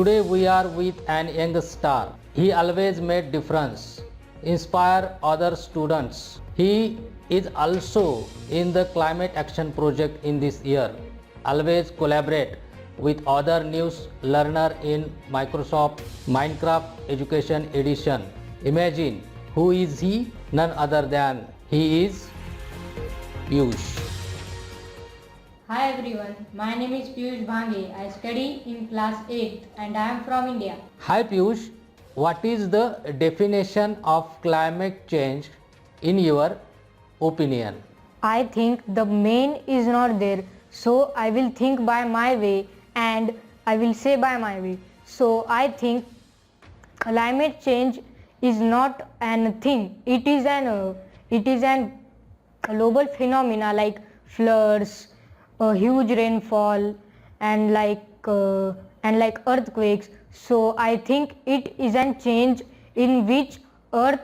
Today we are with an young star. He always made difference, inspire other students. He is also in the climate action project in this year. Always collaborate with other news learner in Microsoft Minecraft Education Edition. Imagine who is he? None other than he is Piyush. Hi everyone, my name is Piyush Bhange. I study in class 8th and I am from India. Hi Piyush, what is the definition of climate change in your opinion? I think the main is not there, so I will think by my way and I will say by my way. So I think climate change is not an thing. It is an global phenomena like floods, huge rainfall, and like earthquakes. So I think it is a change in which earth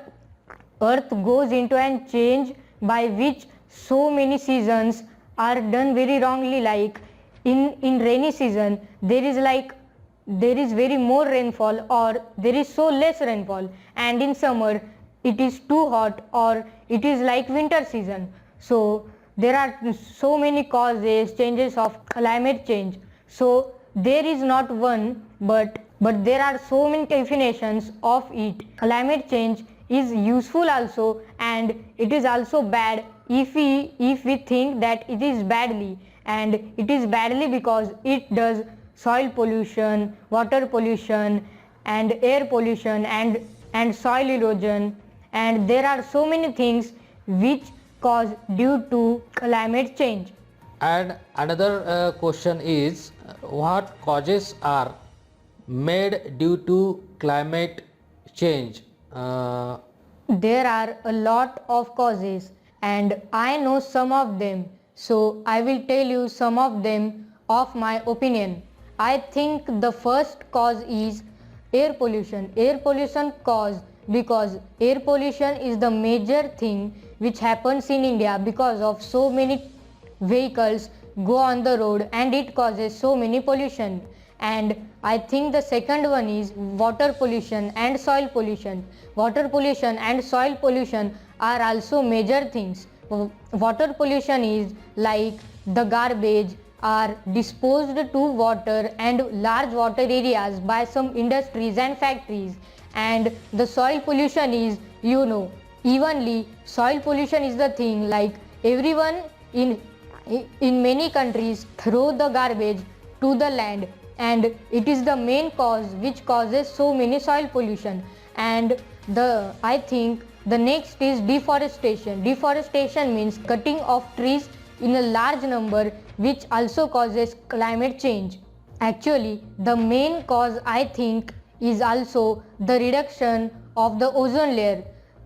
goes into a change by which so many seasons are done very wrongly. Like in rainy season there is very more rainfall or there is so less rainfall, and in summer it is too hot or it is like winter season. So there are so many causes changes of climate change. So there is not one, but there are so many definitions of it. Climate change is useful also, and it is also bad if we think that it is badly, and it is badly because it does soil pollution, water pollution, and air pollution, and soil erosion, and there are so many things which cause due to climate change. And another question is, what causes are made due to climate change? There are a lot of causes and I know some of them, so I will tell you some of them of my opinion. I think the first cause is air pollution. Air pollution cause because air pollution is the major thing which happens in India because of so many vehicles go on the road and it causes so many pollution. And I think the second one is water pollution and soil pollution. Water pollution and soil pollution are also major things. Water pollution is like the garbage are disposed to water and large water areas by some industries and factories. And the soil pollution is, evenly soil pollution is the thing like everyone in many countries throw the garbage to the land, and it is the main cause which causes so many soil pollution. And I think the next is deforestation. Deforestation means cutting of trees in a large number, which also causes climate change. Actually, the main cause I think is also the reduction of the ozone layer.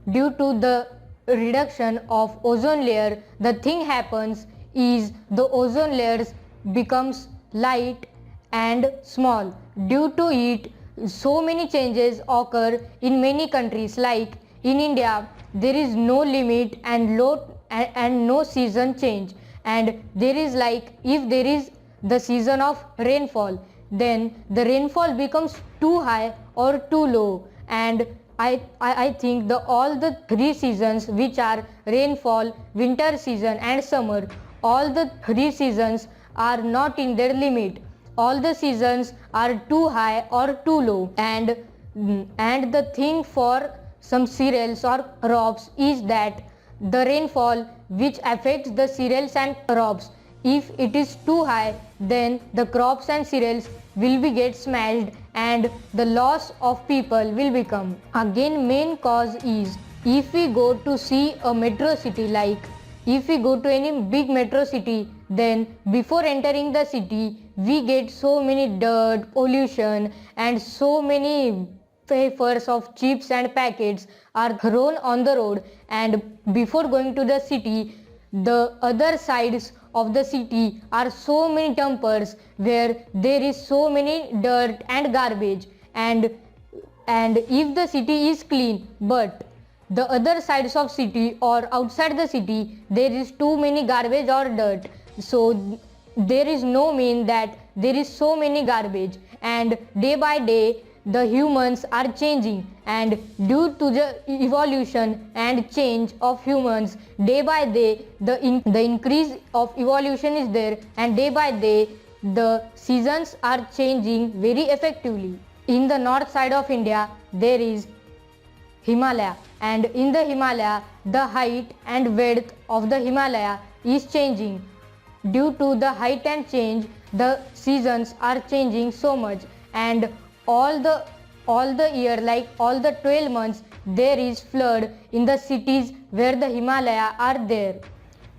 Due to the reduction of ozone layer, the thing happens is the ozone layers becomes light and small. Due to it, so many changes occur in many countries. Like in India, there is no limit and no season change. And there is like if there is the season of rainfall, then the rainfall becomes too high or too low. And I think all the three seasons which are rainfall, winter season and summer, all the three seasons are not in their limit. All the seasons are too high or too low. And the thing for some cereals or crops is that the rainfall which affects the cereals and crops, if it is too high, then the crops and cereals will be get smashed and the loss of people will become. Again, main cause is if we go to see a metro city, like if we go to any big metro city, then before entering the city we get so many dirt, pollution, and so many wafers of chips and packets are thrown on the road. And before going to the city, the other sides of the city are so many dumpers where there is so many dirt and garbage. And if the city is clean, but the other sides of city or outside the city there is too many garbage or dirt, so there is no mean that there is so many garbage. and day by day the humans are changing, and due to the evolution and change of humans, day by day the increase of evolution is there, and day by day the seasons are changing very effectively. In the north side of India there is Himalaya, and in the Himalaya the height and width of the Himalaya is changing. Due to the height and change, the seasons are changing so much, and all the year, like all the 12 months, there is flood in the cities where the Himalaya are there.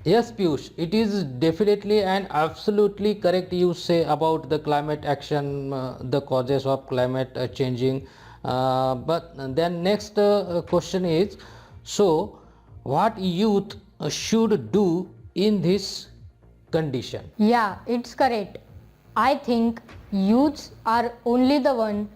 Yes, Piyush, it is definitely and absolutely correct you say about the climate action, the causes of climate changing. But then next question is, so what youth should do in this condition? Yeah, it's correct. I think youths are only the one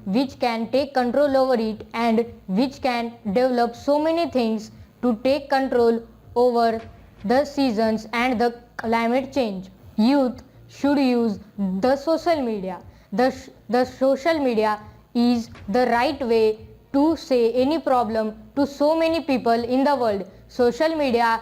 which can take control over it, and which can develop so many things to take control over the seasons and the climate change. Youth should use the social media. The social media is the right way to say any problem to so many people in the world. Social media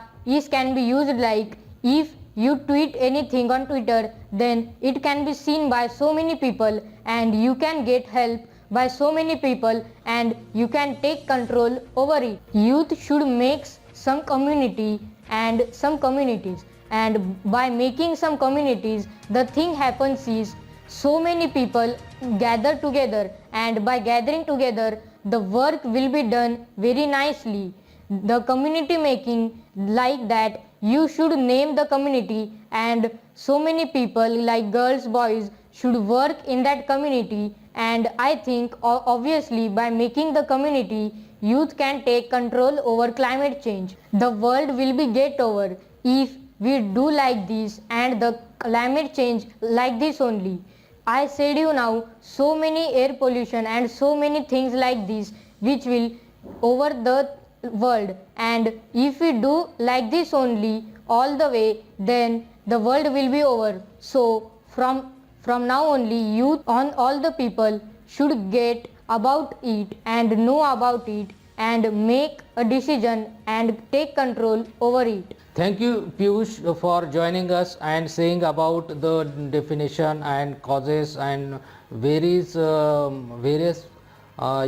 can be used like, if you tweet anything on Twitter, then it can be seen by so many people, and you can get help by so many people, and you can take control over it. Youth should make some community and some communities, and by making some communities, the thing happens is so many people gather together, and by gathering together the work will be done very nicely. The community making, like that, you should name the community, and so many people like girls, boys should work in that community, and I think obviously by making the community, youth can take control over climate change. The world will be get over if we do like this, and the climate change like this only. I said you now, so many air pollution and so many things like this which will over the world, and if we do like this only all the way, then the world will be over. So from now only, youth on all the people should get about it and know about it, and make a decision and take control over it. Thank you, Piyush, for joining us and saying about the definition and causes and various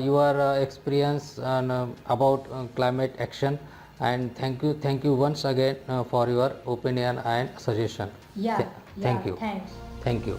your experience and about climate action. And thank you once again for your opinion and suggestion. Yeah, Thank you. Thanks. Thank you.